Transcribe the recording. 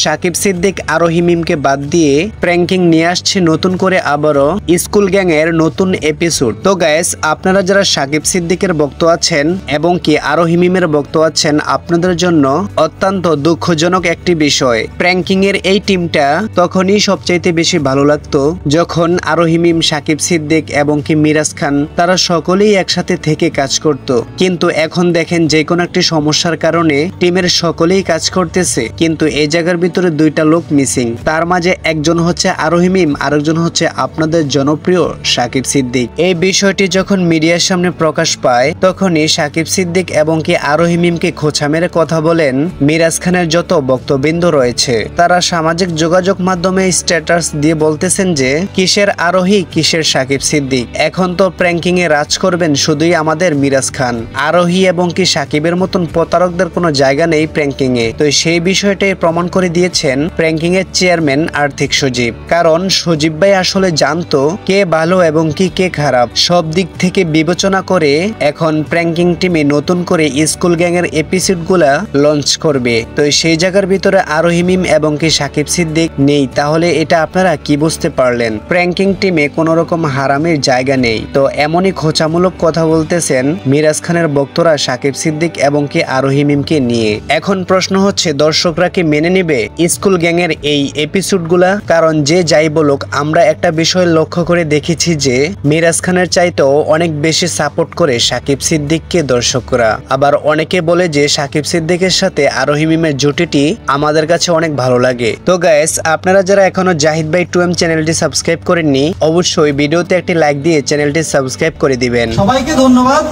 সাকিব সিদ্দিক আরোহী মিমকে বাদ দিয়ে প্র্যাঙ্কিং নিয়ে আসছে নতুন করে আবারও স্কুল গ্যাং এর নতুন এপিসোড। তো গাইস, আপনারা যারা সাকিব সিদ্দিকের ভক্ত আছেন এবং কি আরোহী মিমের ভক্ত আছেন, আপনাদের জন্য অত্যন্ত দুঃখজনক একটি বিষয়। প্র্যাঙ্কিং এর এই টিমটা তখনই সবচাইতে বেশি ভালো লাগতো যখন আরোহী মিম, সাকিব সিদ্দিক এবং কি মিরাজ খান তারা সকলেই একসাথে থেকে কাজ করত। কিন্তু এখন দেখেন যে কোনো একটি সমস্যার কারণে টিমের সকলেই কাজ করতেছে, কিন্তু এই জায়গার ভিতরে দুইটা লোক মিসিং। তার মাঝে একজন হচ্ছে আরোহী মিম, আরেকজন হচ্ছে আপনাদের জনপ্রিয় সাকিব সিদ্দিক। এই বিষয়টি যখন মিডিয়ার সামনে প্রকাশ পায় তখনই সাকিব সিদ্দিক এবং কি আরোহী মিমকে খোঁচা মেরে কথা বলেন মিরাজ খানের যত বক্তবৃন্দ রয়েছে। তারা সামাজিক যোগাযোগ মাধ্যমে স্ট্যাটাস দিয়ে বলতেছেন যে কিসের আরোহী, কিসের সাকিব সিদ্দিক, এখন তো প্র্যাঙ্কিং এ রাজ করবেন শুধুই আমাদের মিরাজ খান। আরোহী এবং কি সাকিবের মতন প্রতারকদের কোনো জায়গা নেই প্র্যাঙ্কিং এ। তো সেই বিষয়টাই প্রমাণ করে দিয়েছেন প্র্যাঙ্কিং এর চেয়ারম্যান আর্থিক সজীব। কারণ সজীব ভাই আসলে জানতো কে ভালো এবং কি কে খারাপ, সব দিক থেকে বিবেচনা করে এখন প্র্যাঙ্কিং টিমে নতুন করে স্কুল গ্যাং এর এপিসোড গুলা লঞ্চ করবে। তো সেই জায়গার ভিতরে আরোহী মিম এবং কি সাকিব সিদ্দিক নেই, তাহলে এটা আপনারা কি বুঝতে পারলেন? প্র্যাঙ্কিং টিমে কোন রকম হারামের জায়গা নেই। তো এমনই খোঁচামূলক কথা বলতেছেন মিরাজ খানের ভক্তরা সাকিব সিদ্দিক এবং কি আরোহী মিমকে নিয়ে। এখন প্রশ্ন হচ্ছে, দর্শকরা কি মেনে নেবে স্কুল গ্যাং এর এই এপিসোড গুলা? কারণ যে যাই বলুক, আমরা একটা বিষয় লক্ষ্য করে দেখেছি যে মিরাজ খানের চাইতেও অনেক বেশি সাপোর্ট করে সাকিব সিদ্দিককে দর্শকরা। আবার অনেকে বলে যে সাকিব সিদ্দিকের সাথে আরোহী মিমের জুটিটি আমাদের কাছে অনেক ভালো লাগে। তো গাইস, আপনারা যারা এখনো জাহিদ ভাই 2M চ্যানেলটি সাবস্ক্রাইব করেননি, অবশ্যই ভিডিওতে একটি লাইক দিয়ে চ্যানেলটি সাবস্ক্রাইব করে দিবেন। সবাইকে ধন্যবাদ।